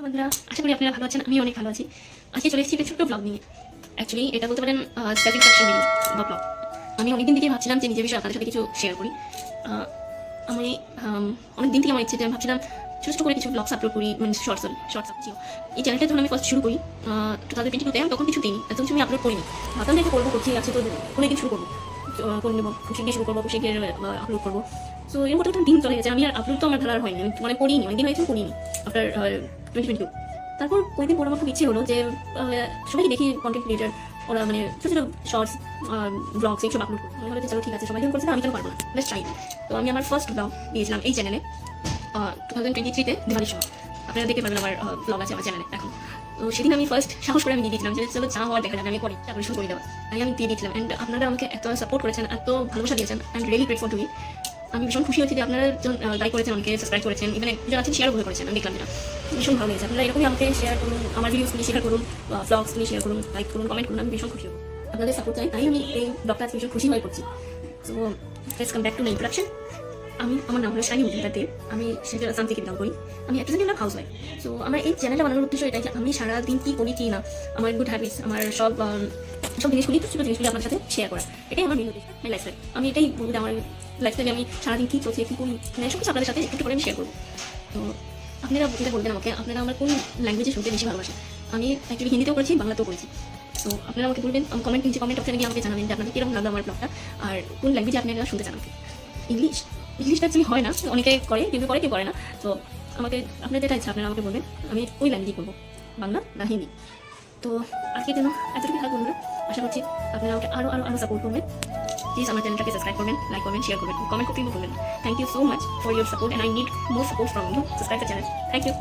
বন্ধুরা, আশা করি আপনারা ভালো আছেন। আমি অনেক ভালো আছি। আজকে চলে এসেছি একটা ছোট্ট ব্লগ নিয়ে। অ্যাকচুয়ালি এটা বলতে পারেন স্যাটিসফ্যাকশন ভিডিও বা ব্লগ। আমি অনেকদিন থেকে ভাবছিলাম যে নিজের বিষয়ে আপনাদের সাথে কিছু শেয়ার করি। আমি অনেক দিন থেকে আমার ইচ্ছে যে আমি ভাবছিলাম ছোটো ছোটো করে কিছু ব্লগস আপলোড করি, মানে শর্টস ছিল। এই চ্যানেলটা যখন আমি ফার্স্ট শুরু করি 2022-তে, আমি তখন কিছু দিইনি, এত কিছু আমি আপলোড করিনি। ভাবতাম যে এটা করবো, করছি আছে তো কোনো একদিন শুরু করবো, করে নেবো, খুশি দিয়ে শুরু করবো, খুশি দিয়ে আপলোড করবো। সো এর মতো একটা দিন চলে গেছে, আমি আর আপলোড তো আমার ধারার হয়নি, আমি মানে করিনি, অনেকদিন হয়েছে করিনি আফটার 2022। তারপর কয়েকদিন পর আমার খুব ইচ্ছে হলো যে সবাইকে দেখি কন্টেন্ট ক্রিয়েটার, ওরা মানে ছোটো ছোটো শর্টস ব্লগস এইসব আপলোড করবো। আমি হলো যে চলো ঠিক আছে, সবাই যখন করছে আমি কেন পারবো না, বেশ ট্রাই। তো আমি আমার ফার্স্ট ব্লগ দিয়েছিলাম এই চ্যানেলে 2023-তে দিওয়ালির সময়। আপনারা দেখতে পারবেন আমার ব্লগ আছে আমার চ্যানেলে এখন। তো সেদিন আমি ফার্স্ট সাহস করে আমি দিয়ে দিয়েছিলাম যে চলো যা হওয়ার দেখা যাবে, আমি করি, তারপরে শুরু করে দেওয়া। আমি দিয়ে দিয়েছিলাম অ্যান্ড আপনারা আমাকে এত সাপোর্ট করেছেন, এত ভালোবাসা দিয়েছেন, and really grateful to me. আমি ভীষণ খুশি হচ্ছি যে আপনারা লাইক করেছেন, অনেকে সাবস্ক্রাইব করেছেন, ইভেন একজন আছেন শেয়ারও করেছেন, আমি দেখলাম যেটা ভীষণ ভালো লেগেছে। আপনারা এরকমই আমাকে শেয়ার করুন, আমার ভিডিওসগুলি শেয়ার করুন, ব্লগসগুলি শেয়ার করুন, লাইক করুন, কমেন্ট করুন, আমি ভীষণ খুশি হব। আপনাদের সাপোর্ট চাই, তাই আমি এই ব্লগটা ভীষণ খুশি হয়ে পড়ছি। So let's come back to my introduction. আমার নাম হলো শাইনি মুজিবুর দে। আমি আসাম থেকে বিলং করি। আমি একটা দিন হাউস ওয়াইফ। সো আমার এই চ্যানেলটা বানানোর উদ্দেশ্য এটাই যে আমি সারাদিন কী করি কী না, আমার গুড হ্যাবিটস, আমার সব জিনিসগুলি, ছোটো ছোটো জিনিসগুলি আপনার সাথে শেয়ার করা, এটাই আমার মেন উদ্দেশ্য, মাই লাইফস্টাইল। আমি এটাই বলবো যে আমার লাইফস্টাইলে আমি সারাদিন কী চলছে, কী করি, মানে সব কিছু আপনাদের সাথে একটু করে আমি শেয়ার করবো। তো আপনারা এটা বলবেন আমাকে, আপনারা আমার কোন ল্যাঙ্গুয়েজে শুনতে বেশি ভালোবাসেন। আমি অ্যাকচুয়ালি হিন্দিতেও করেছি, বাংলাতেও করেছি। সো আপনারা আমাকে বলবেন, কমেন্ট অপশানে গিয়ে আমাকে জানাবেন যে আপনাদের কীরকম লাগলো আমার ব্লগটা, আর কোন ল্যাঙ্গুয়েজে আপনারা শুনতে চান। ইংলিশটা অ্যাকচুয়ালি হয় না, অনেকে করে, কেউ করে কেউ করে না। তো আমাকে আপনার যেটা ইচ্ছা আপনারা আমাকে বলবেন, আমি ওই ল্যাঙ্গুয়েজই করবো, বাংলা না হিন্দি। তো আজকের জন্য এতটুকু থাকবো বন্ধুরা। আশা করছি আপনারা আমাকে আরও আরও আরও সাপোর্ট করবেন। প্লিজ আমার চ্যানেলটাকে সাবস্ক্রাইব করবেন, লাইক করবেন, শেয়ার করবেন, কমেন্ট করতে ভুলবেন না। Thank you so much for your support and I need more support from you. Subscribe the channel. Thank you.